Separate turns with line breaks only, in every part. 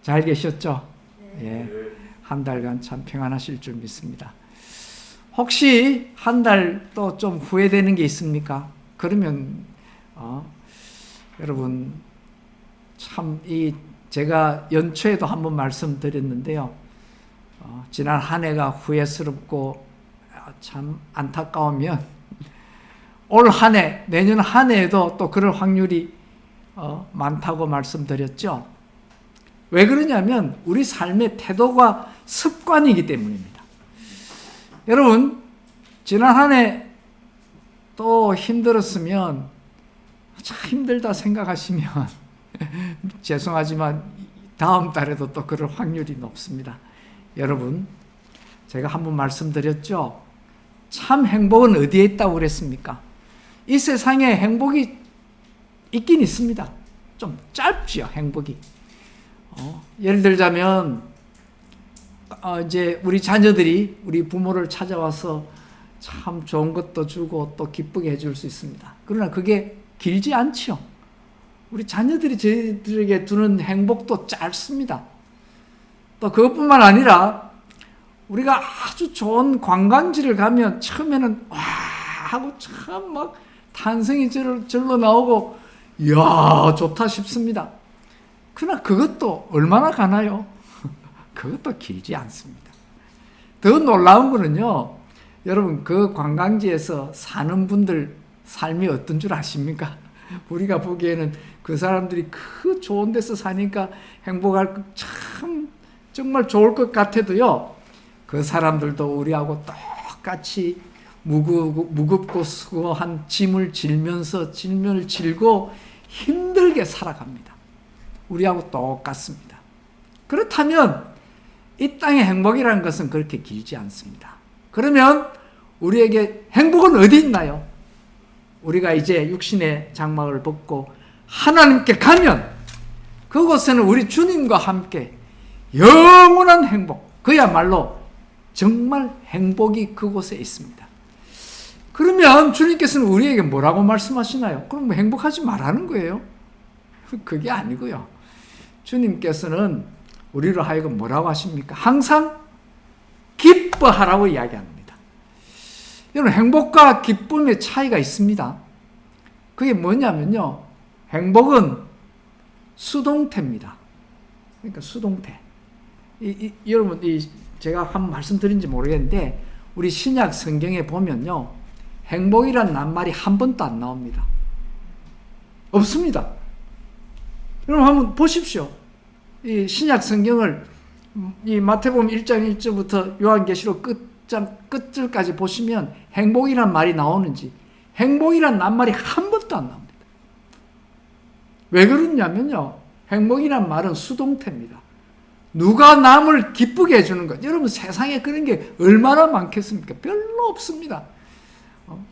잘 계셨죠?
네.
예. 한 달간 참 평안하실 줄 믿습니다. 혹시 한 달 또 좀 후회되는 게 있습니까? 그러면 여러분 참 제가 연초에도 한번 말씀드렸는데요. 지난 한 해가 후회스럽고 참 안타까우면 올 한 해, 내년 한 해에도 또 그럴 확률이 많다고 말씀드렸죠. 왜 그러냐면 우리 삶의 태도가 습관이기 때문입니다. 여러분, 지난 한 해 또 힘들었으면 참 힘들다 생각하시면 죄송하지만 다음 달에도 또 그럴 확률이 높습니다. 여러분, 제가 한번 말씀드렸죠. 참 행복은 어디에 있다고 그랬습니까? 이 세상에 행복이 있긴 있습니다. 좀 짧지요, 행복이. 예를 들자면 이제 우리 자녀들이 우리 부모를 찾아와서 참 좋은 것도 주고 또 기쁘게 해줄 수 있습니다. 그러나 그게 길지 않죠. 우리 자녀들이 저희들에게 주는 행복도 짧습니다. 또 그것뿐만 아니라 우리가 아주 좋은 관광지를 가면 처음에는 와 하고 참 막 탄성이 절로 나오고 이야 좋다 싶습니다. 그러나 그것도 얼마나 가나요? 그것도 길지 않습니다. 더 놀라운 거는요. 여러분 그 관광지에서 사는 분들 삶이 어떤 줄 아십니까? 우리가 보기에는 그 사람들이 그 좋은 데서 사니까 행복할 것 참 정말 좋을 것 같아도요. 그 사람들도 우리하고 똑같이 무겁고 수고한 짐을 질면서 짐을 질고 힘들게 살아갑니다. 우리하고 똑같습니다. 그렇다면 이 땅의 행복이라는 것은 그렇게 길지 않습니다. 그러면 우리에게 행복은 어디 있나요? 우리가 이제 육신의 장막을 벗고 하나님께 가면 그곳에는 우리 주님과 함께 영원한 행복, 그야말로 정말 행복이 그곳에 있습니다. 그러면 주님께서는 우리에게 뭐라고 말씀하시나요? 그럼 뭐 행복하지 말라는 거예요? 그게 아니고요. 주님께서는 우리로 하여금 뭐라고 하십니까? 항상 기뻐하라고 이야기합니다. 여러분 행복과 기쁨의 차이가 있습니다. 그게 뭐냐면요. 행복은 수동태입니다. 그러니까 수동태. 여러분 제가 한번 말씀드린지 모르겠는데 우리 신약 성경에 보면요. 행복이란 낱말이 한 번도 안 나옵니다. 없습니다. 여러분 한번 보십시오. 이 신약 성경을 이 마태복음 1장 1절부터 요한계시록 끝절까지 보시면 행복이란 말이 나오는지 행복이란 낱말이 한 번도 안 나옵니다. 왜 그러냐면요. 행복이란 말은 수동태입니다. 누가 남을 기쁘게 해주는 것. 여러분 세상에 그런 게 얼마나 많겠습니까? 별로 없습니다.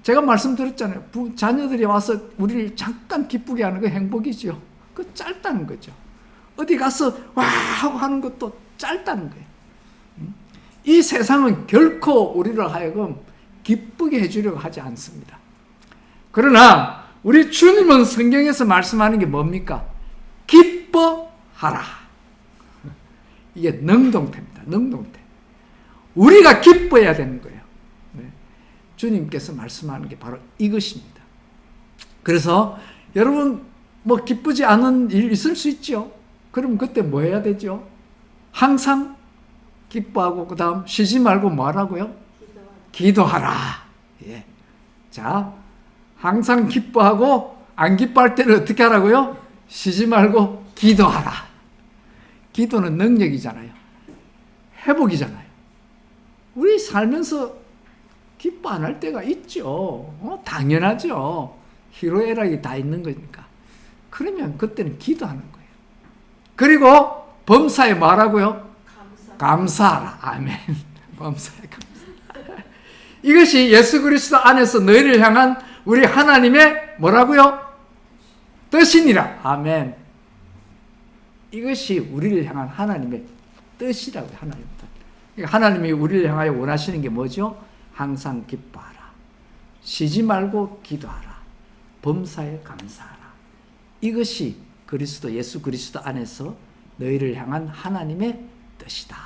제가 말씀드렸잖아요. 자녀들이 와서 우리를 잠깐 기쁘게 하는 거 행복이죠. 그 짧다는 거죠. 어디 가서 와 하고 하는 것도 짧다는 거예요. 이 세상은 결코 우리를 하여금 기쁘게 해주려고 하지 않습니다. 그러나 우리 주님은 성경에서 말씀하는 게 뭡니까? 기뻐하라. 이게 능동태입니다. 능동태. 우리가 기뻐해야 되는 거예요. 주님께서 말씀하는 게 바로 이것입니다. 그래서 여러분 뭐 기쁘지 않은 일 있을 수 있죠. 그럼 그때 뭐 해야 되죠? 항상 기뻐하고 그 다음 쉬지 말고 뭐 하라고요? 기도하라. 예. 자, 항상 기뻐하고 안 기뻐할 때는 어떻게 하라고요? 쉬지 말고 기도하라. 기도는 능력이잖아요. 회복이잖아요. 우리 살면서 기뻐 안 할 때가 있죠. 당연하죠. 희로애락이 다 있는 거니까. 그러면 그때는 기도하는 거예요. 그리고 범사에 말하고요. 감사하라. 아멘. 범사에 감사. 이것이 예수 그리스도 안에서 너희를 향한 우리 하나님의 뭐라고요? 뜻이니라. 아멘. 이것이 우리를 향한 하나님의 뜻이라고요. 하나님의 뜻. 하나님이 우리를 향하여 원하시는 게 뭐죠? 항상 기뻐하라. 쉬지 말고 기도하라. 범사에 감사하라. 이것이 예수 그리스도 안에서 너희를 향한 하나님의 뜻이다.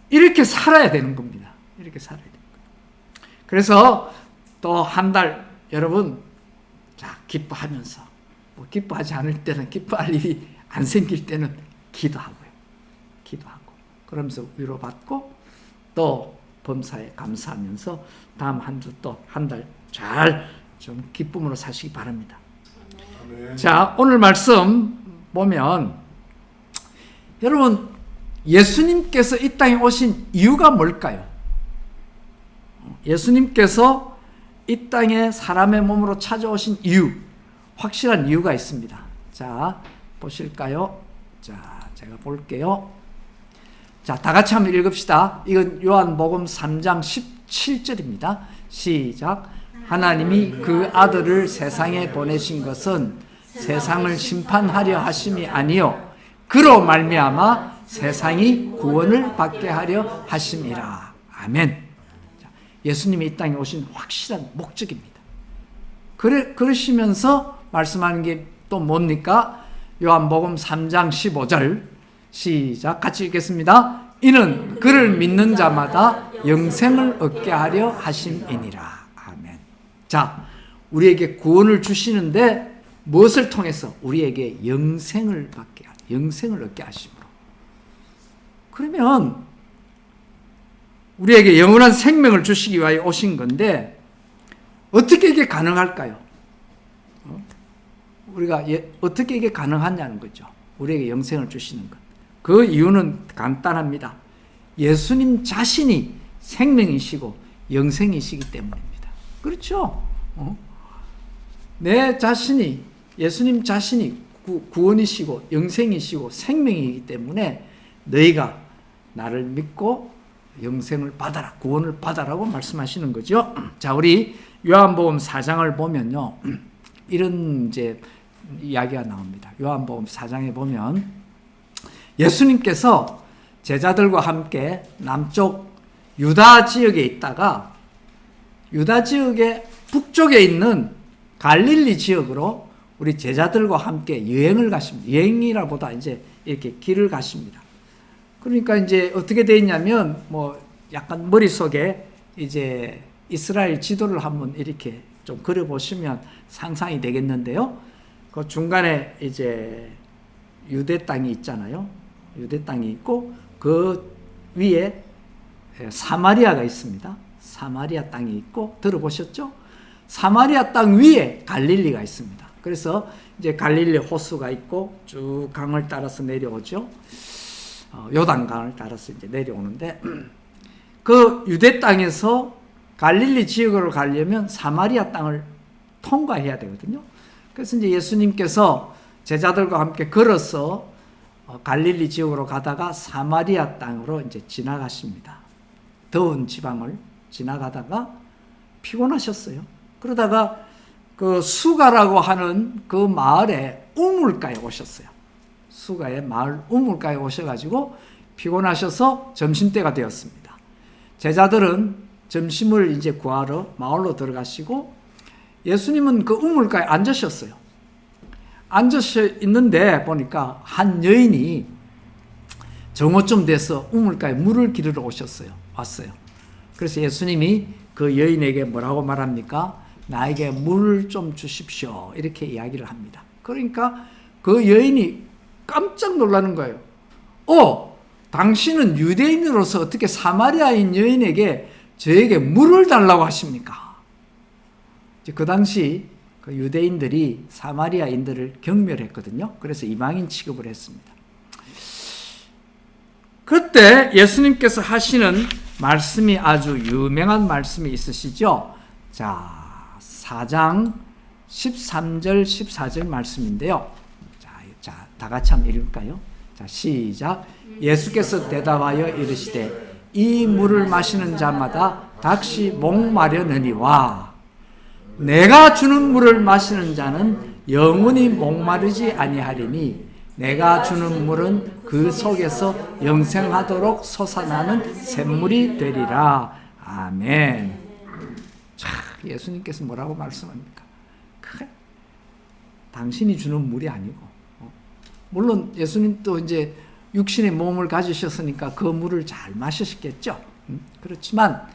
이렇게 살아야 되는 겁니다. 이렇게 살아야 되는 거예요. 그래서 또 한 달 여러분 자 기뻐하면서 뭐 기뻐하지 않을 때는 기뻐할 일이 안 생길 때는 기도하고요. 기도하고 그러면서 위로받고 또 범사에 감사하면서 다음 한 주 또 한 달 잘 좀 기쁨으로 사시기 바랍니다. 아멘. 자 오늘 말씀 보면 여러분 예수님께서 이 땅에 오신 이유가 뭘까요? 예수님께서 이 땅에 사람의 몸으로 찾아오신 이유, 확실한 이유가 있습니다. 자, 보실까요? 자, 제가 볼게요. 자, 다 같이 한번 읽읍시다. 이건 요한복음 3장 17절입니다. 시작. 하나님이 그 아들을 세상에 보내신 것은 세상을 심판하려 하심이 아니요 그로 말미암아 세상이 구원을 받게 하려 하심이라. 아멘. 예수님이 이 땅에 오신 확실한 목적입니다. 그러시면서 말씀하는 게 또 뭡니까? 요한복음 3장 15절 시작 같이 읽겠습니다. 이는 그를 믿는 자마다 영생을 얻게 하려 하심이니라. 아멘. 자, 우리에게 구원을 주시는데 무엇을 통해서? 우리에게 영생을 받게 하려, 영생을 얻게 하심으로. 그러면 우리에게 영원한 생명을 주시기 위하여 오신 건데 어떻게 이게 가능할까요? 우리가 어떻게 이게 가능하냐는 거죠. 우리에게 영생을 주시는 것. 그 이유는 간단합니다. 예수님 자신이 생명이시고 영생이시기 때문입니다. 그렇죠? 내 자신이 예수님 자신이 구원이시고 영생이시고 생명이기 때문에 너희가 나를 믿고 영생을 받아라, 구원을 받아라고 말씀하시는 거죠. 자, 우리 요한복음 4장을 보면요, 이런 이제 이야기가 나옵니다. 요한복음 4장에 보면 예수님께서 제자들과 함께 남쪽 유다 지역에 있다가 유다 지역의 북쪽에 있는 갈릴리 지역으로 우리 제자들과 함께 여행을 가십니다. 여행이라보다 이제 이렇게 길을 가십니다. 그러니까 이제 어떻게 돼 있냐면 뭐 약간 머릿속에 이제 이스라엘 지도를 한번 이렇게 좀 그려 보시면 상상이 되겠는데요. 그 중간에 이제 유대 땅이 있잖아요. 유대 땅이 있고 그 위에 사마리아가 있습니다. 사마리아 땅이 있고 들어보셨죠? 사마리아 땅 위에 갈릴리가 있습니다. 그래서 이제 갈릴리 호수가 있고 쭉 강을 따라서 내려오죠. 요단강을 따라서 이제 내려오는데 그 유대 땅에서 갈릴리 지역으로 가려면 사마리아 땅을 통과해야 되거든요. 그래서 이제 예수님께서 제자들과 함께 걸어서 갈릴리 지역으로 가다가 사마리아 땅으로 이제 지나가십니다. 더운 지방을 지나가다가 피곤하셨어요. 그러다가 그 수가라고 하는 그 마을에 우물가에 오셨어요. 수가의 마을 우물가에 오셔가지고 피곤하셔서 점심때가 되었습니다. 제자들은 점심을 이제 구하러 마을로 들어가시고 예수님은 그 우물가에 앉으셨어요. 앉으셔 있는데 보니까 한 여인이 정오쯤 돼서 우물가에 물을 기르러 왔어요. 그래서 예수님이 그 여인에게 뭐라고 말합니까? 나에게 물을 좀 주십시오. 이렇게 이야기를 합니다. 그러니까 그 여인이 깜짝 놀라는 거예요. 당신은 유대인으로서 어떻게 사마리아인 여인에게 저에게 물을 달라고 하십니까? 그 당시 그 유대인들이 사마리아인들을 경멸했거든요. 그래서 이방인 취급을 했습니다. 그때 예수님께서 하시는 말씀이 아주 유명한 말씀이 있으시죠. 자, 4장 13절 14절 말씀인데요. 자, 다 같이 한번 읽을까요? 자, 시작. 예수께서 대답하여 이르시되 이 물을 마시는 자마다 다시 목마르느니와 내가 주는 물을 마시는 자는 영원히 목마르지 아니하리니 내가 주는 물은 그 속에서 영생하도록 솟아나는 샘물이 되리라. 아멘. 자, 예수님께서 뭐라고 말씀합니까? 당신이 주는 물이 아니고 물론 예수님도 이제 육신의 몸을 가지셨으니까 그 물을 잘 마셨겠죠. 그렇지만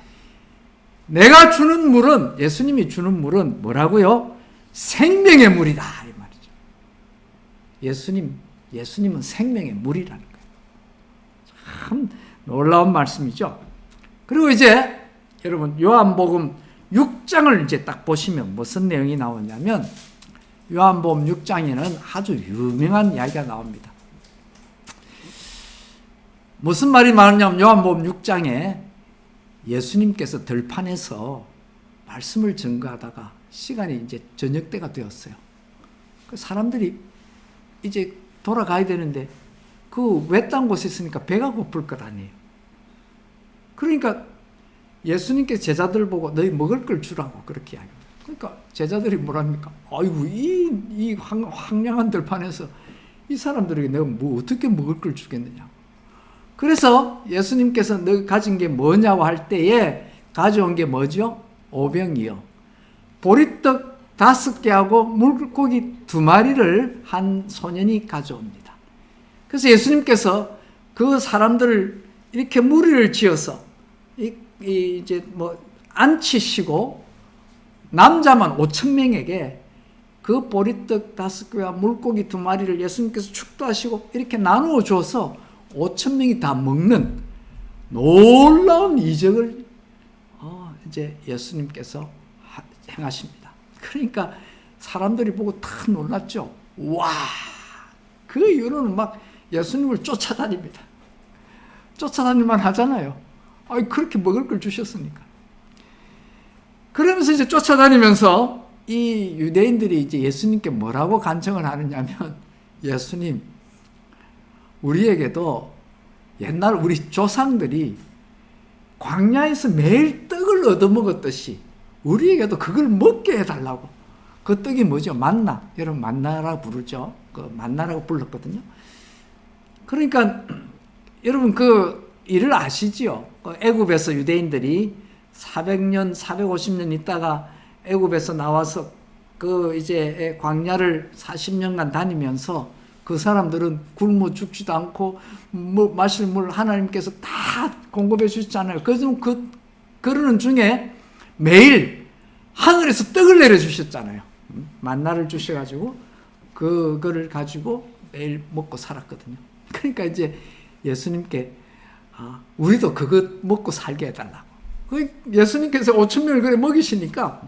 내가 주는 물은, 예수님이 주는 물은 뭐라고요? 생명의 물이다 이 말이죠. 예수님은 생명의 물이라는 거예요. 참 놀라운 말씀이죠. 그리고 이제 여러분 요한복음 6장을 이제 딱 보시면 무슨 내용이 나오냐면, 요한복음 6장에는 아주 유명한 이야기가 나옵니다. 무슨 말이 많으냐면, 요한복음 6장에 예수님께서 들판에서 말씀을 전가하다가 시간이 이제 저녁 때가 되었어요. 그 사람들이 이제 돌아가야 되는데 그 외딴 곳에 있으니까 배가 고플 것 아니에요. 그러니까 예수님께 제자들 보고 너희 먹을 걸 주라고 그렇게 이야기합니다. 그러니까 제자들이 뭐랍니까? 아이고 이 황량한 들판에서 이 사람들에게 내가 뭐 어떻게 먹을 걸 주겠느냐. 그래서 예수님께서 너 가진 게 뭐냐고 할 때에 가져온 게 뭐죠? 오병이요. 보리떡 5개하고 물고기 2마리를 한 소년이 가져옵니다. 그래서 예수님께서 그 사람들을 이렇게 무리를 지어서 이제 뭐 앉히시고 남자만 5,000명에게 그 보리떡 5개와 물고기 2마리를 예수님께서 축도하시고 이렇게 나누어 줘서 5,000명이 다 먹는 놀라운 이적을 이제 예수님께서 행하십니다. 그러니까 사람들이 보고 다 놀랐죠. 와, 그 이후로는 막 예수님을 쫓아다닙니다. 쫓아다닐만 하잖아요. 그렇게 먹을 걸 주셨으니까. 그러면서 이제 쫓아다니면서 이 유대인들이 이제 예수님께 뭐라고 간청을 하느냐면, 예수님, 우리에게도 옛날 우리 조상들이 광야에서 매일 떡을 얻어먹었듯이 우리에게도 그걸 먹게 해달라고. 그 떡이 뭐죠? 만나. 여러분 만나라고 부르죠. 그 만나라고 불렀거든요. 그러니까 여러분 그 일을 아시지요? 애굽에서 유대인들이 400년, 450년 있다가 애굽에서 나와서 그 이제 광야를 40년간 다니면서 그 사람들은 굶어 죽지도 않고 마실 물 하나님께서 다 공급해 주셨잖아요. 그러는 중에 매일 하늘에서 떡을 내려주셨잖아요. 만나를 주셔가지고 그거를 가지고 매일 먹고 살았거든요. 그러니까 이제 예수님께 우리도 그것 먹고 살게 해달라고. 예수님께서 5,000명을 그래 먹이시니까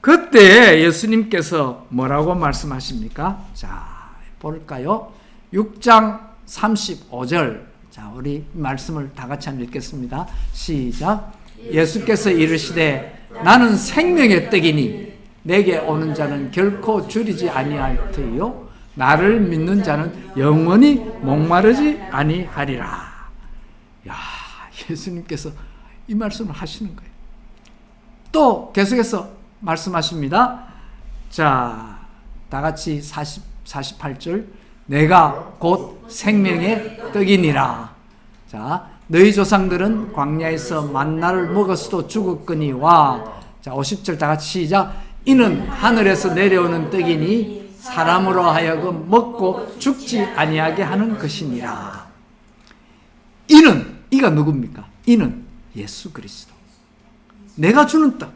그때 예수님께서 뭐라고 말씀하십니까? 자, 볼까요? 6장 35절. 자, 우리 말씀을 다 같이 한번 읽겠습니다. 시작. 예수께서 이르시되 나는 생명의 떡이니 내게 오는 자는 결코 줄이지 아니할 터이요 나를 믿는 자는 영원히 목마르지 아니하리라. 야, 예수님께서 이 말씀을 하시는 거예요. 또 계속해서 말씀하십니다. 자, 다 같이 48절. 내가 곧 생명의 떡이니라. 자, 너희 조상들은 광야에서 만나를 먹었어도 죽었거니와. 자, 50절 다 같이 시작. 이는 하늘에서 내려오는 떡이니 사람으로 하여금 먹고 죽지 아니하게 하는 것이니라. 이가 누굽니까? 이는 예수 그리스도. 내가 주는 떡.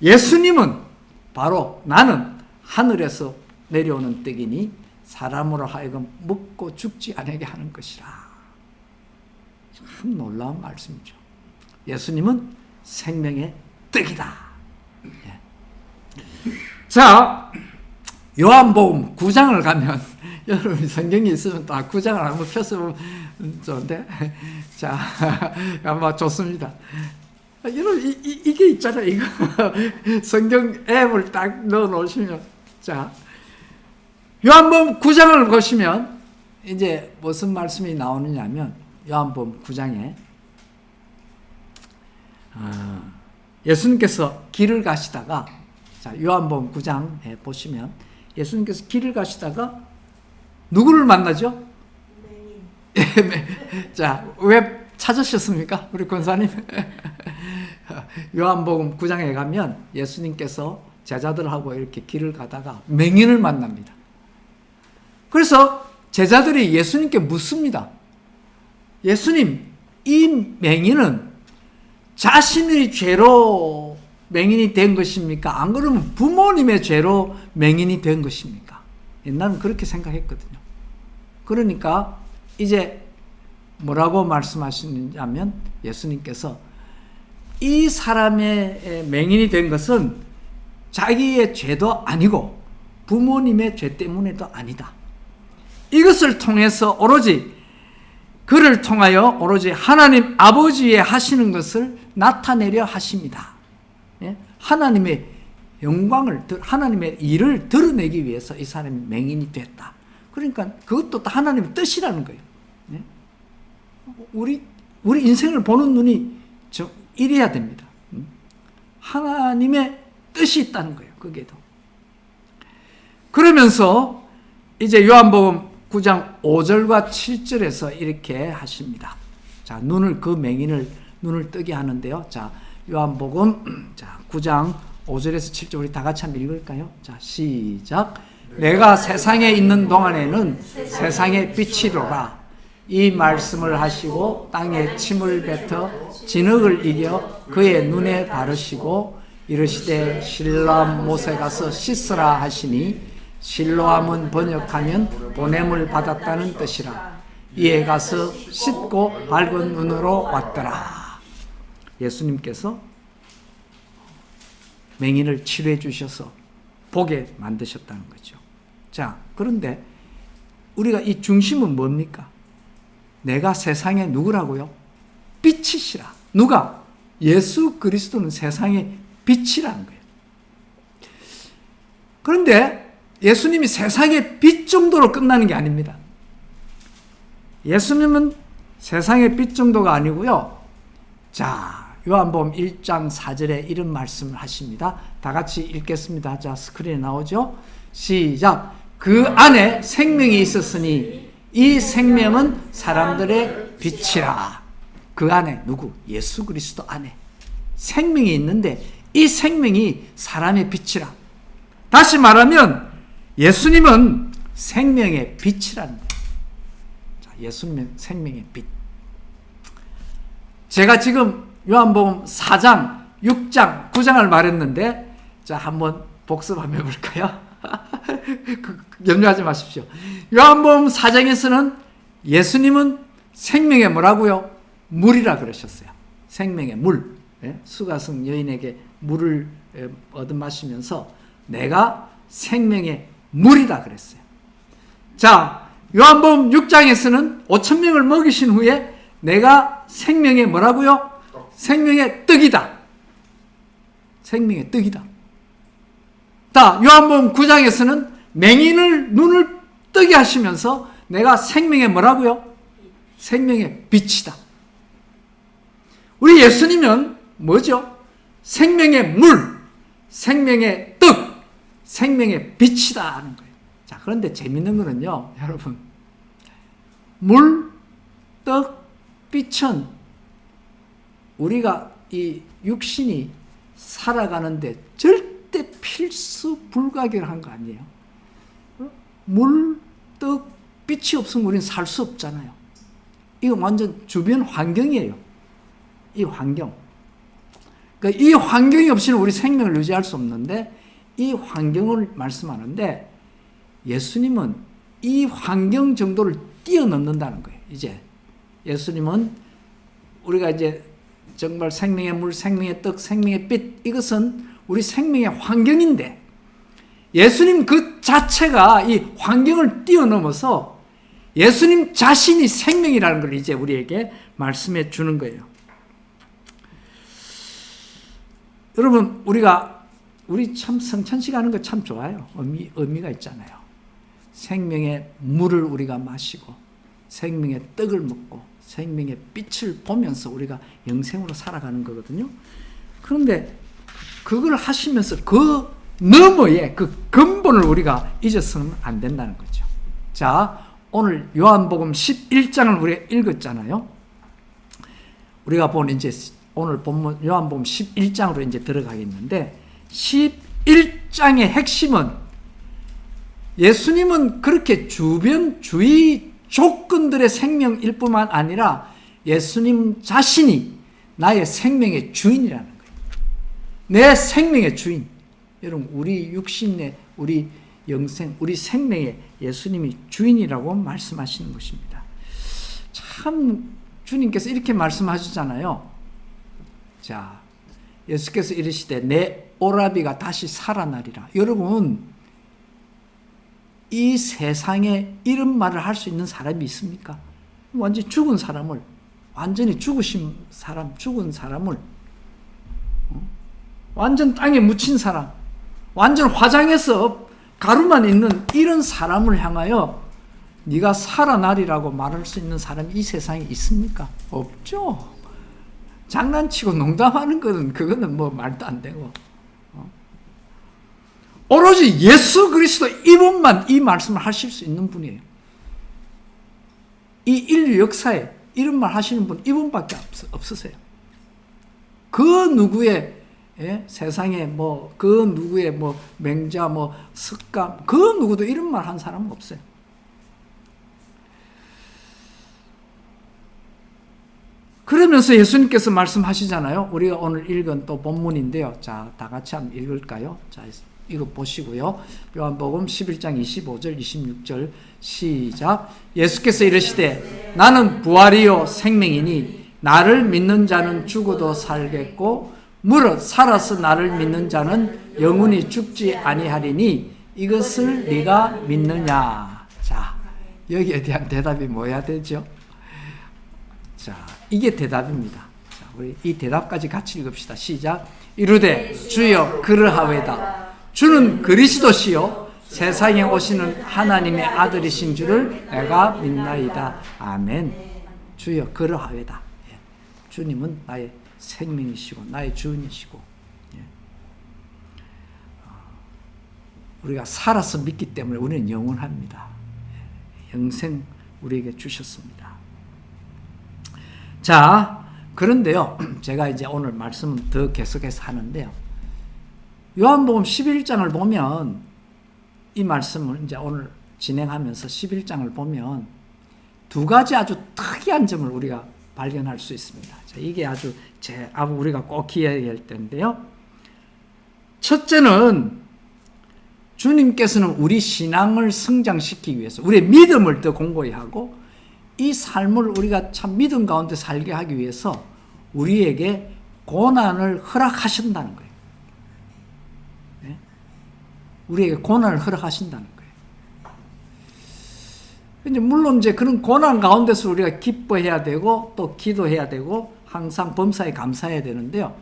예수님은 바로 나는 하늘에서 내려오는 떡이니 사람으로 하여금 먹고 죽지 않게 하는 것이라. 참 놀라운 말씀이죠. 예수님은 생명의 떡이다. 자, 요한복음 9장을 가면 여러분 성경이 있으면 다 9장을 한번 펴서보면 좋은데, 자, 아마 좋습니다. 여러분 이게 있잖아요. 이거 성경 앱을 딱 넣어 놓으시면, 자, 요한복음 9장을 보시면 이제 무슨 말씀이 나오느냐면, 요한복음 9장에 예수님께서 길을 가시다가, 자, 요한복음 9장에 보시면 예수님께서 길을 가시다가 누구를 만나죠? 자, 왜 찾으셨습니까? 우리 권사님. 요한복음 9장에 가면 예수님께서 제자들하고 이렇게 길을 가다가 맹인을 만납니다. 그래서 제자들이 예수님께 묻습니다. 예수님, 이 맹인은 자신의 죄로 맹인이 된 것입니까? 안 그러면 부모님의 죄로 맹인이 된 것입니까? 옛날은 그렇게 생각했거든요. 그러니까 이제 뭐라고 말씀하시냐면 예수님께서 이 사람의 맹인이 된 것은 자기의 죄도 아니고 부모님의 죄 때문에도 아니다. 이것을 통해서 오로지 그를 통하여 오로지 하나님 아버지의 하시는 것을 나타내려 하십니다. 하나님의 영광을, 하나님의 일을 드러내기 위해서 이 사람이 맹인이 됐다. 그러니까 그것도 하나님의 뜻이라는 거예요. 우리 인생을 보는 눈이 이래야 됩니다. 하나님의 뜻이 있다는 거예요. 그게도. 그러면서 이제 요한복음 9장 5절과 7절에서 이렇게 하십니다. 자, 그 맹인을 눈을 뜨게 하는데요. 자, 요한복음 9장 5절에서 7절 우리 다 같이 한번 읽을까요? 자, 시작. 내가 세상에 있는 동안에는 세상의 빛이로라. 이 말씀을 하시고 땅에 침을 뱉어 진흙을 이겨 그의 눈에 바르시고 이르시되 실로암 못에 가서 씻으라 하시니 실로암은 번역하면 보냄을 받았다는 뜻이라. 이에 가서 씻고 밝은 눈으로 왔더라. 예수님께서 맹인을 치료해 주셔서 보게 만드셨다는 거죠. 자, 그런데 우리가 이 중심은 뭡니까? 내가 세상에 누구라고요? 빛이시라. 누가? 예수 그리스도는 세상의 빛이라는 거예요. 그런데 예수님이 세상의 빛 정도로 끝나는 게 아닙니다. 예수님은 세상의 빛 정도가 아니고요. 자, 요한복음 1장 4절에 이런 말씀을 하십니다. 다 같이 읽겠습니다. 자, 스크린에 나오죠? 시작. 그 안에 생명이 있었으니 이 생명은 사람들의 빛이라. 그 안에 누구? 예수 그리스도 안에 생명이 있는데 이 생명이 사람의 빛이라. 다시 말하면 예수님은 생명의 빛이라는 거예요. 자, 예수님은 생명의 빛. 제가 지금 요한복음 4장, 6장, 9장을 말했는데 자, 한번 복습 한번 해볼까요? 염려하지 마십시오. 요한복음 4장에서는 예수님은 생명의 뭐라고요? 물이라 그러셨어요. 생명의 물. 수가성 여인에게 물을 얻어마시면서 내가 생명의 물이다 그랬어요. 자, 요한복음 6장에서는 5,000명을 먹이신 후에 내가 생명의 뭐라고요? 생명의 떡이다. 생명의 떡이다. 자, 요한복음 9장에서는 맹인을 눈을 뜨게 하시면서 내가 생명의 뭐라고요? 생명의 빛이다. 우리 예수님은 뭐죠? 생명의 물, 생명의 떡, 생명의 빛이다 하는 거예요. 자, 그런데 재밌는 거는요, 여러분. 물, 떡, 빛은 우리가 이 육신이 살아가는데 절대 필수 불가결한 거 아니에요? 물, 떡, 빛이 없으면 우리는 살 수 없잖아요. 이거 완전 주변 환경이에요. 이 환경. 그러니까 이 환경이 없이는 우리 생명을 유지할 수 없는데 이 환경을 말씀하는데 예수님은 이 환경 정도를 뛰어넘는다는 거예요. 이제 예수님은 우리가 이제 정말 생명의 물, 생명의 떡, 생명의 빛 이것은 우리 생명의 환경인데 예수님 그 자체가 이 환경을 뛰어넘어서 예수님 자신이 생명이라는 걸 이제 우리에게 말씀해 주는 거예요. 여러분, 우리 참 성찬식 하는 거 참 좋아요. 의미가 있잖아요. 생명의 물을 우리가 마시고, 생명의 떡을 먹고, 생명의 빛을 보면서 우리가 영생으로 살아가는 거거든요. 그런데 그걸 하시면서 그 너머의 그 근본을 우리가 잊어서는 안 된다는 거죠. 자, 오늘 요한복음 11장을 우리가 읽었잖아요. 우리가 본 이제 오늘 본문 요한복음 11장으로 이제 들어가겠는데 11장의 핵심은 예수님은 그렇게 주변 조건들의 생명일 뿐만 아니라 예수님 자신이 나의 생명의 주인이라는 거예요. 내 생명의 주인. 여러분, 우리 육신의, 우리 영생, 우리 생명의 예수님이 주인이라고 말씀하시는 것입니다. 참 주님께서 이렇게 말씀하시잖아요. 자, 예수께서 이르시되 내 오라비가 다시 살아나리라. 여러분, 이 세상에 이런 말을 할 수 있는 사람이 있습니까? 완전히 죽은 사람을, 완전히 죽은 사람을, 완전 땅에 묻힌 사람, 완전 화장해서 가루만 있는 이런 사람을 향하여 네가 살아나리라고 말할 수 있는 사람이 이 세상에 있습니까? 없죠. 장난치고 농담하는 것은 그거는 뭐 말도 안 되고, 오로지 예수 그리스도 이분만 이 말씀을 하실 수 있는 분이에요. 이 인류 역사에 이런 말 하시는 분 이분밖에 없으세요. 그 누구의 세상에 그 누구의 맹자 석감 그 누구도 이런 말 한 사람은 없어요. 그러면서 예수님께서 말씀하시잖아요. 우리가 오늘 읽은 또 본문인데요. 자, 다 같이 한번 읽을까요? 자, 이거 보시고요. 요한복음 11장 25절 26절 시작. 예수께서 이르시되 나는 부활이요 생명이니 나를 믿는 자는 죽어도 살겠고 무릇 살아서 나를 믿는 자는 영원히 죽지 아니하리니 이것을 네가 믿느냐. 자, 여기에 대한 대답이 뭐야 되죠? 자, 이게 대답입니다. 자, 우리 이 대답까지 같이 읽읍시다. 시작. 이르되 주여 그러하외다. 주는 그리스도시요 세상에 오시는 하나님의 아들이신 줄을 내가 믿나이다. 아멘. 주여 그러하외다. 예. 주님은 나의 생명이시고 나의 주인이시고, 예. 우리가 살아서 믿기 때문에 우리는 영원합니다. 예. 영생 우리에게 주셨습니다. 자, 그런데요, 제가 이제 오늘 말씀은 더 계속해서 하는데요. 요한복음 11장을 보면, 이 말씀을 이제 오늘 진행하면서 11장을 보면 두 가지 아주 특이한 점을 우리가 발견할 수 있습니다. 자, 이게 아주 우리가 꼭 기억해야 할 텐데요. 첫째는 주님께서는 우리 신앙을 성장시키기 위해서, 우리의 믿음을 더 공고히 하고, 이 삶을 우리가 참 믿음 가운데 살게 하기 위해서 우리에게 고난을 허락하신다는 거예요. 네? 우리에게 고난을 허락하신다는 거예요. 이제 물론 이제 그런 고난 가운데서 우리가 기뻐해야 되고 또 기도해야 되고 항상 범사에 감사해야 되는데요.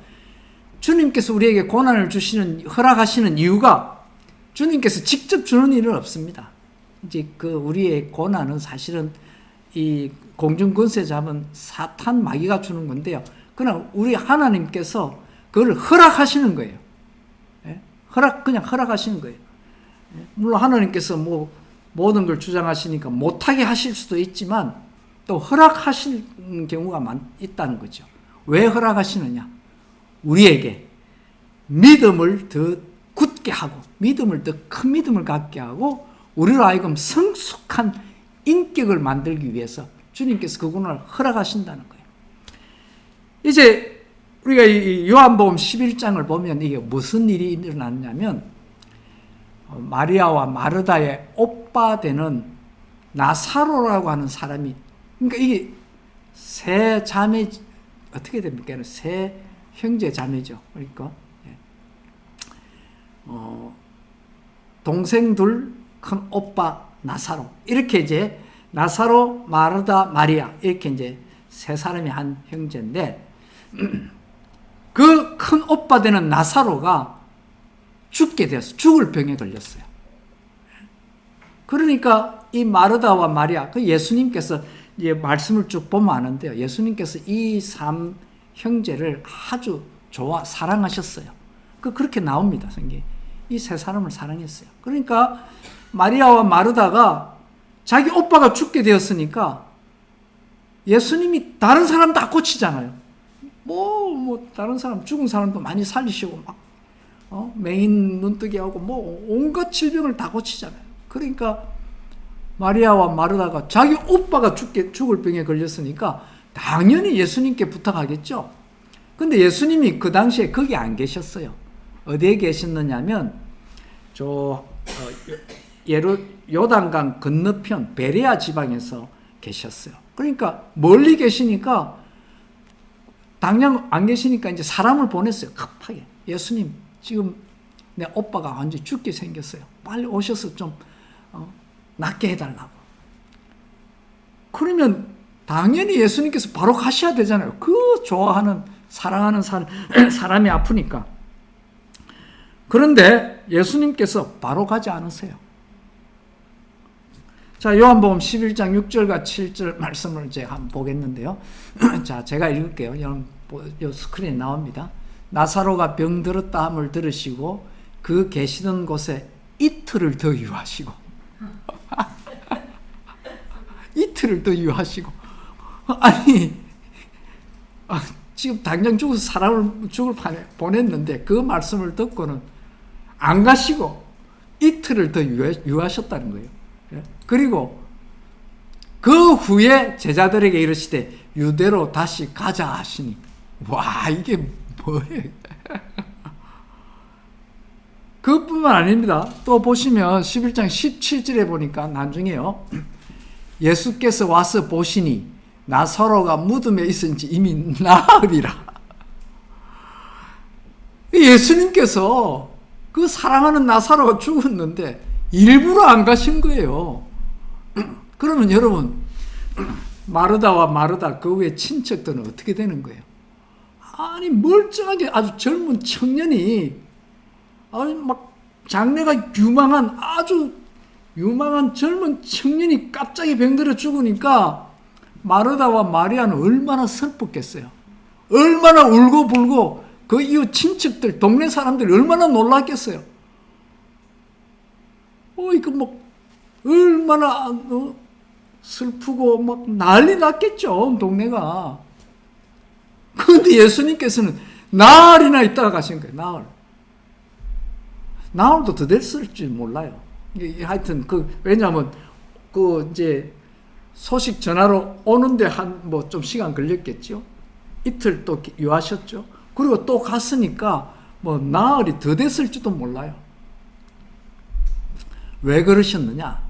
주님께서 우리에게 고난을 허락하시는 이유가 주님께서 직접 주는 일은 없습니다. 이제 우리의 고난은 사실은 이 공중권세 잡은 사탄 마귀가 주는 건데요. 그러나 우리 하나님께서 그걸 허락하시는 거예요. 예? 그냥 허락하시는 거예요. 예? 물론 하나님께서 모든 걸 주장하시니까 못하게 하실 수도 있지만 또 허락하실 경우가 있다는 거죠. 왜 허락하시느냐? 우리에게 믿음을 더 굳게 하고, 믿음을 더 큰 믿음을 갖게 하고, 우리로 하여금 성숙한 인격을 만들기 위해서 주님께서 그분을 허락하신다는 거예요. 이제 우리가 이 요한복음 11장을 보면 이게 무슨 일이 일어났냐면, 마리아와 마르다의 오빠 되는 나사로라고 하는 사람이, 그러니까 이게 세 자매, 어떻게 됩니까? 세 형제 자매죠. 그러니까 동생 둘, 큰 오빠 나사로, 이렇게 이제 나사로, 마르다, 마리아, 이렇게 이제 세 사람이 한 형제인데, 그 큰 오빠 되는 나사로가 죽게 되었어요. 죽을 병에 걸렸어요. 그러니까 이 마르다와 마리아, 예수님께서 이제 말씀을 쭉 보면 아는데요. 예수님께서 이 3 형제를 아주 사랑하셨어요. 그렇게 나옵니다, 성경에. 이 세 사람을 사랑했어요. 그러니까 마리아와 마르다가 자기 오빠가 죽게 되었으니까 예수님이 다른 사람 다 고치잖아요. 다른 사람, 죽은 사람도 많이 살리시고, 맹인 눈뜨게 하고, 온갖 질병을 다 고치잖아요. 그러니까 마리아와 마르다가 자기 오빠가 죽을 병에 걸렸으니까 당연히 예수님께 부탁하겠죠. 근데 예수님이 그 당시에 거기 안 계셨어요. 어디에 계셨느냐면 요단강 건너편 베레아 지방에서 계셨어요. 그러니까 멀리 계시니까 당장 안 계시니까 이제 사람을 보냈어요. 급하게. 예수님, 지금 내 오빠가 완전히 죽게 생겼어요. 빨리 오셔서 좀 낫게 해달라고. 그러면 당연히 예수님께서 바로 가셔야 되잖아요. 그 좋아하는 사랑하는 사람이 아프니까. 그런데 예수님께서 바로 가지 않으세요. 자, 요한복음 11장 6절과 7절 말씀을 제가 한번 보겠는데요. 자, 제가 읽을게요. 여러분, 요 스크린에 나옵니다. 나사로가 병들었다 함을 들으시고 그 계시던 곳에 이틀을 더 유하시고 이틀을 더 유하시고 아니 지금 당장 죽어서 사람을 죽을 판에 보냈는데 그 말씀을 듣고는 안 가시고 이틀을 더 유하셨다는 거예요. 그리고 그 후에 제자들에게 이르시되 유대로 다시 가자 하시니 와 이게 뭐예요? 그것뿐만 아닙니다. 또 보시면 11장 17절에 보니까 나중에요. 예수께서 와서 보시니 나사로가 무덤에 있은지 이미 나으리라. 예수님께서 그 사랑하는 나사로가 죽었는데 일부러 안 가신 거예요. 그러면 여러분 마르다와 마르다 그 외 친척들은 어떻게 되는 거예요? 아니 멀쩡하게 아주 젊은 청년이 아니 막 장래가 아주 유망한 젊은 청년이 갑자기 병들어 죽으니까 마르다와 마리아는 얼마나 슬펐겠어요. 얼마나 울고불고 그 이웃 친척들 동네 사람들이 얼마나 놀랐겠어요. 이거 뭐 얼마나 슬프고 막 난리 났겠죠 동네가. 그런데 예수님께서는 나흘이나 있다가 가신 거예요. 나흘도 더 됐을지 몰라요. 하여튼 왜냐하면 이제 소식 전하러 오는데 뭐 좀 시간 걸렸겠죠. 이틀 또 유하셨죠. 그리고 또 갔으니까 뭐 나흘이 더 됐을지도 몰라요. 왜 그러셨느냐?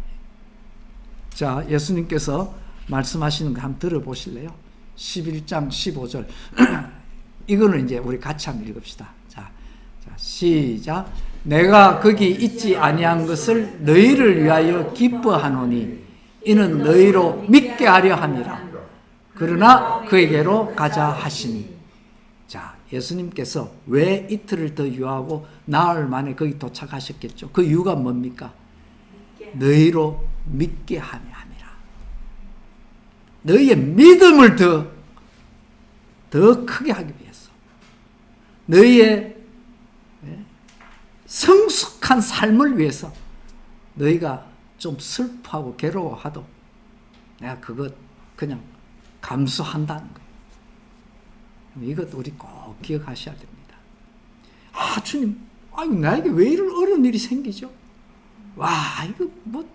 자, 예수님께서 말씀하시는 거 한번 들어보실래요? 11장 15절. 이거는 이제 우리 같이 한번 읽읍시다. 자, 시작. 내가 거기 있지 아니한 것을 너희를 위하여 기뻐하노니 이는 너희로 믿게 하려 함이라. 그러나 그에게로 가자 하시니. 자, 예수님께서 왜 이틀을 더 유하고 나흘 만에 거기 도착하셨겠죠? 그 이유가 뭡니까? 너희로 믿게 하며 함이라. 너희의 믿음을 더 크게 하기 위해서. 너희의 성숙한 삶을 위해서 너희가 좀 슬퍼하고 괴로워하도 내가 그것 그냥 감수한다는 거예요. 이것도 우리 꼭 기억하셔야 됩니다. 주님, 나에게 왜 이런 어려운 일이 생기죠? 이거 뭐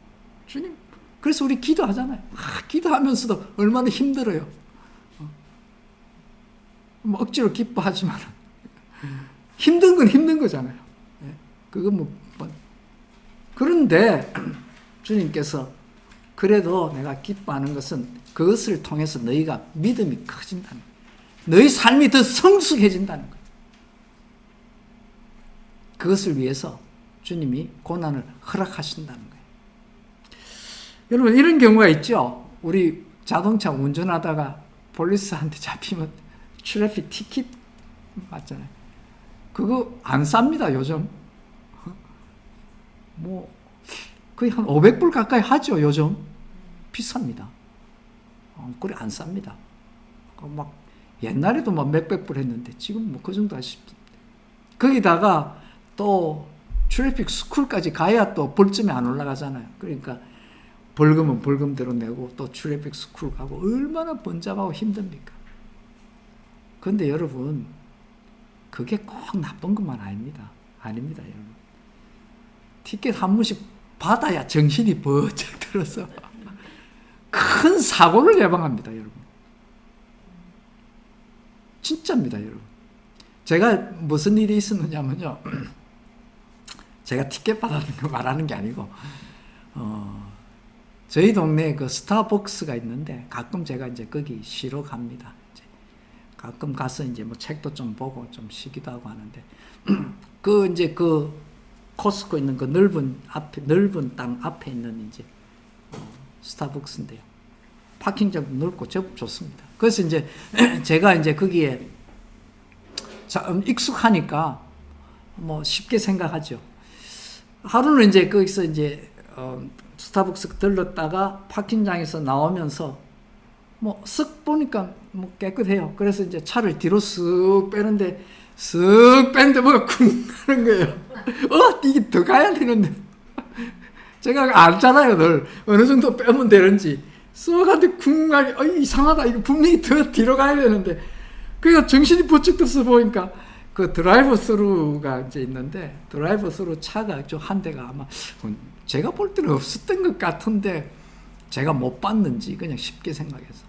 주님. 그래서 우리 기도하잖아요. 기도하면서도 얼마나 힘들어요. 뭐 억지로 기뻐하지만 힘든 건 힘든 거잖아요. 그건 그런데 주님께서 그래도 내가 기뻐하는 것은 그것을 통해서 너희가 믿음이 커진다는 거예요. 너희 삶이 더 성숙해진다는 거예요. 그것을 위해서 주님이 고난을 허락하신다는 거예요. 여러분 이런 경우가 있죠. 우리 자동차 운전하다가 폴리스한테 잡히면 트래픽 티켓 맞잖아요. 그거 안 쌉니다 요즘. 뭐 거의 한 500불 가까이 하죠 요즘. 비쌉니다. 그래 안 쌉니다. 막 옛날에도 막 몇백 불 했는데 지금 뭐 그 정도 하십니다. 거기다가 또 트래픽 스쿨까지 가야 또 벌점이 안 올라가잖아요. 그러니까 벌금은 벌금대로 내고 또 트래픽 스쿨 가고 얼마나 번잡하고 힘듭니까? 그런데 여러분 그게 꼭 나쁜 것만 아닙니다. 아닙니다 여러분. 티켓 한 번씩 받아야 정신이 번쩍 들어서 큰 사고를 예방합니다, 여러분. 진짜입니다, 여러분. 제가 무슨 일이 있었느냐면요. 제가 티켓 받았는 거 말하는 게 아니고, 저희 동네에 그 스타벅스가 있는데 가끔 제가 이제 거기 쉬러 갑니다. 이제 가끔 가서 이제 뭐 책도 좀 보고 좀 쉬기도 하고 하는데, 이제 그 코스코 있는 그 넓은 땅 앞에 있는 이제 스타벅스인데요. 파킹장도 넓고 제법 좋습니다. 그래서 이제 제가 이제 거기에 익숙하니까 뭐 쉽게 생각하죠. 하루는 이제 거기서 이제 스타벅스 들렀다가 파킹장에서 나오면서 뭐 쓱 보니까 뭐 깨끗해요. 그래서 이제 차를 뒤로 쓱 빼는데 뭐가 쿵 하는 거예요. 이게 더 가야 되는데. 제가 알잖아요, 늘. 어느 정도 빼면 되는지. 쓱한테 쿵 하게, 이상하다. 이거 분명히 더 뒤로 가야 되는데. 그래서 정신이 번쩍 들어서 보니까 그 드라이브 스루가 이제 있는데, 드라이브 스루 차가 좀 한 대가 아마 제가 볼 때는 없었던 것 같은데, 제가 못 봤는지 그냥 쉽게 생각해서.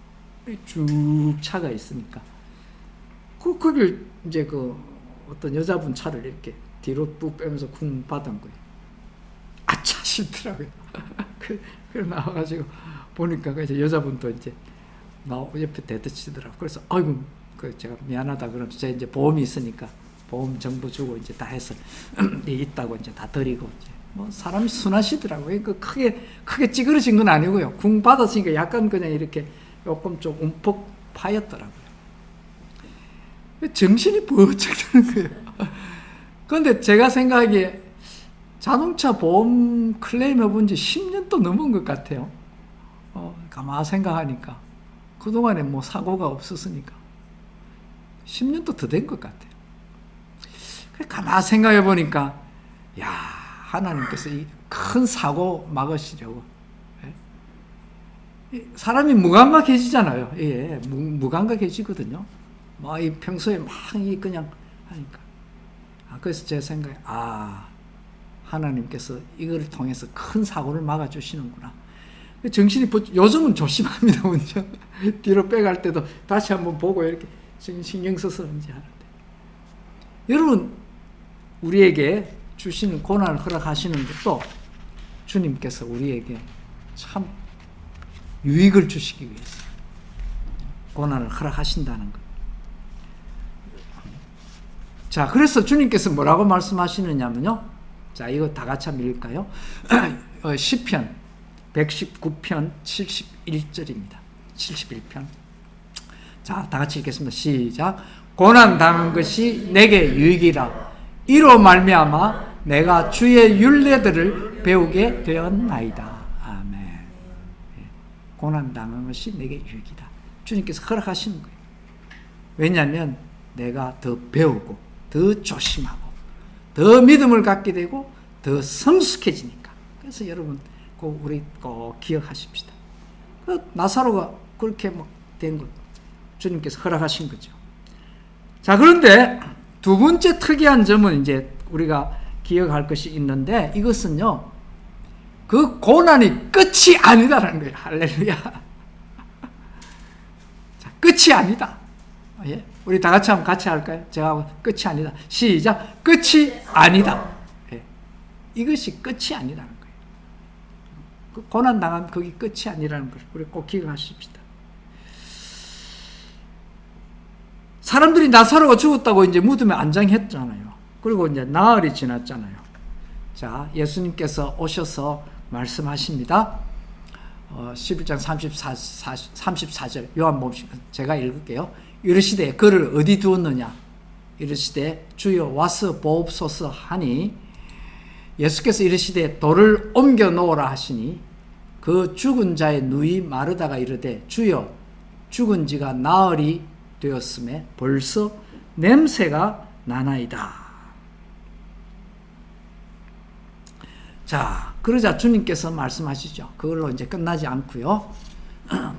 쭉 차가 있으니까. 그걸 이제 어떤 여자분 차를 이렇게 뒤로 뚝 빼면서 쿵 받은 거예요. 아차 싶더라고요. 그래 나와가지고 보니까 이제 여자분도 이제 옆에 대드치더라고요. 그래서 아이고 제가 미안하다 그러면서 제가 이제 보험이 있으니까 보험 정보 주고 이제 다 해서 있다고 이제 다 드리고 이제 뭐 사람이 순하시더라고요. 크게 찌그러진 건 아니고요. 궁 받았으니까 약간 그냥 이렇게 조금 좀 움푹 파였더라고요. 정신이 번쩍 드는 거예요. 그런데 제가 생각하기에 자동차 보험 클레임 해본 지 10년도 넘은 것 같아요. 가만 생각하니까. 그동안에 뭐 사고가 없었으니까. 10년도 더 된 것 같아요. 가만 생각해 보니까, 야, 하나님께서 이 큰 사고 막으시려고. 사람이 무감각해지잖아요. 예, 무감각해지거든요. 이 평소에 그냥 하니까. 그래서 제 생각에, 하나님께서 이걸 통해서 큰 사고를 막아주시는구나. 정신이 요즘은 조심합니다, 운전. 뒤로 빼갈 때도 다시 한번 보고 이렇게 신경 써서 그런지 하는데. 여러분, 우리에게 주시는 고난을 허락하시는 것도 주님께서 우리에게 참 유익을 주시기 위해서 고난을 허락하신다는 것. 자, 그래서 주님께서 뭐라고 말씀하시느냐면요. 자, 이거 다 같이 한번 읽을까요? 시편 119편 71절입니다. 71편. 자, 다 같이 읽겠습니다. 시작. 고난 당한 것이 내게 유익이라. 이로 말미암아 내가 주의 율례들을 배우게 되었나이다. 아멘. 고난 당한 것이 내게 유익이다. 주님께서 허락하시는 거예요. 왜냐하면 내가 더 배우고 더 조심하고 더 믿음을 갖게 되고 더 성숙해지니까. 그래서 여러분 우리 꼭 기억하십시다. 나사로가 그렇게 된 것 주님께서 허락하신 거죠. 자, 그런데 두 번째 특이한 점은 이제 우리가 기억할 것이 있는데, 이것은요, 그 고난이 끝이 아니다라는 거예요. 할렐루야. 자, 끝이 아니다. 예? 우리 다 같이 한번 같이 할까요? 제가 하고 끝이 아니다. 시작. 끝이 아니다. 예. 이것이 끝이 아니라는 거예요. 그 고난 당한 그게 끝이 아니라는 걸 우리 꼭 기억하십시다. 사람들이 나사로가 죽었다고 이제 무덤에 안장했잖아요. 그리고 이제 나흘이 지났잖아요. 자, 예수님께서 오셔서 말씀하십니다. 11장 34절 요한복음 제가 읽을게요. 이르시되 그를 어디 두었느냐? 이르시되 주여 와서 보옵소서 하니, 예수께서 이르시되 돌을 옮겨 놓으라 하시니 그 죽은 자의 누이 마르다가 이르되 주여 죽은 지가 나흘이 되었음에 벌써 냄새가 나나이다. 자, 그러자 주님께서 말씀하시죠. 그걸로 이제 끝나지 않고요.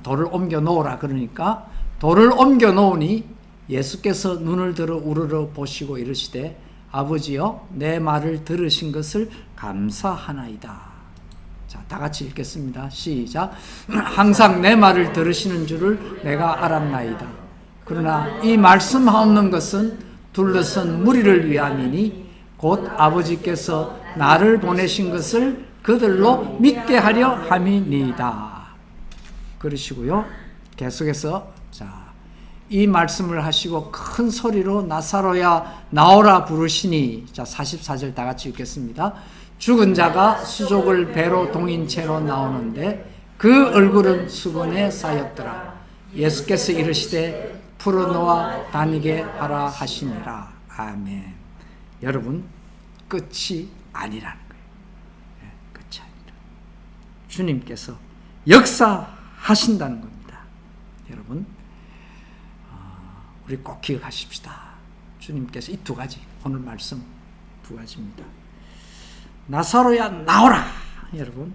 돌을 옮겨 놓으라 그러니까 돌을 옮겨 놓으니 예수께서 눈을 들어 우러러 보시고 이르시되 아버지여 내 말을 들으신 것을 감사하나이다. 자, 다 같이 읽겠습니다. 시작. 항상 내 말을 들으시는 줄을 내가 알았나이다. 그러나 이 말씀하옵는 것은 둘러선 무리를 위함이니 곧 아버지께서 나를 보내신 것을 그들로 믿게 하려 함이니이다. 그러시고요. 계속해서 이 말씀을 하시고 큰 소리로 나사로야 나오라 부르시니, 44절 다 같이 읽겠습니다. 죽은 자가 수족을 배로 동인 채로 나오는데 그 얼굴은 수건에 쌓였더라. 예수께서 이르시되 풀어놓아 다니게 하라 하시니라. 아멘. 여러분, 끝이 아니라는 거예요. 끝이 아니라. 주님께서 역사하신다는 겁니다. 여러분, 우리 꼭 기억하십시다. 주님께서 이 두 가지, 오늘 말씀 두 가지입니다. 나사로야 나오라. 여러분,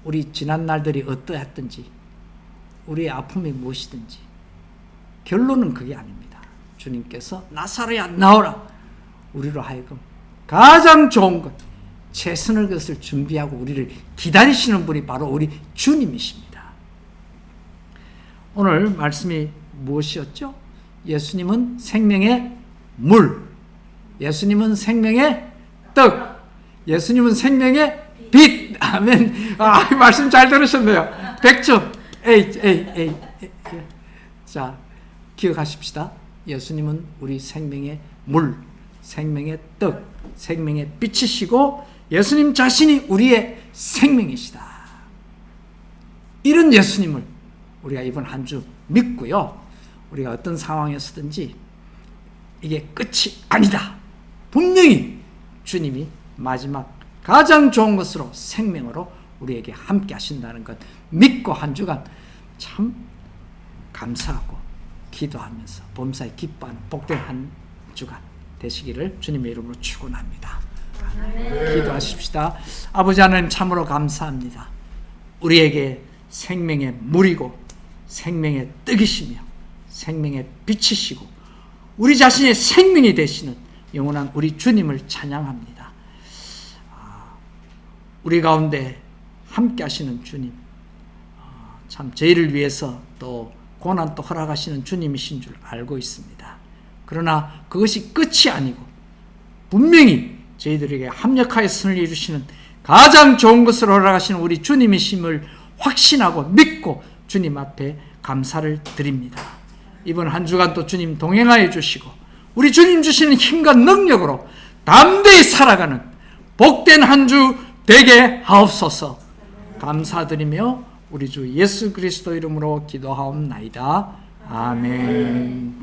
우리 지난 날들이 어떠했든지, 우리의 아픔이 무엇이든지 결론은 그게 아닙니다. 주님께서 나사로야 나오라. 우리로 하여금 가장 좋은 것, 최선의 것을 준비하고 우리를 기다리시는 분이 바로 우리 주님이십니다. 오늘 말씀이 무엇이었죠? 예수님은 생명의 물, 예수님은 생명의 떡, 예수님은 생명의 빛. 아멘. 말씀 잘 들으셨네요. 100점. 에이. 자, 기억하십시다. 예수님은 우리 생명의 물, 생명의 떡, 생명의 빛이시고 예수님 자신이 우리의 생명이시다. 이런 예수님을 우리가 이번 한 주 믿고요. 우리가 어떤 상황에서든지 이게 끝이 아니다. 분명히 주님이 마지막 가장 좋은 것으로, 생명으로 우리에게 함께 하신다는 것 믿고 한 주간 참 감사하고 기도하면서 범사에 기뻐하는 복된 한 주간 되시기를 주님의 이름으로 축원합니다. 기도하십시다. 아버지 하나님, 참으로 감사합니다. 우리에게 생명의 물이고 생명의 떡이시며 생명의 빛이시고 우리 자신의 생명이 되시는 영원한 우리 주님을 찬양합니다. 우리 가운데 함께 하시는 주님, 참 저희를 위해서 또 고난도 허락하시는 주님이신 줄 알고 있습니다. 그러나 그것이 끝이 아니고 분명히 저희들에게 합력하여 선을 이루시는 가장 좋은 것을 허락하시는 우리 주님이심을 확신하고 믿고 주님 앞에 감사를 드립니다. 이번 한 주간 또 주님 동행하여 주시고 우리 주님 주시는 힘과 능력으로 담대히 살아가는 복된 한 주 되게 하옵소서. 감사드리며 우리 주 예수 그리스도 이름으로 기도하옵나이다. 아멘.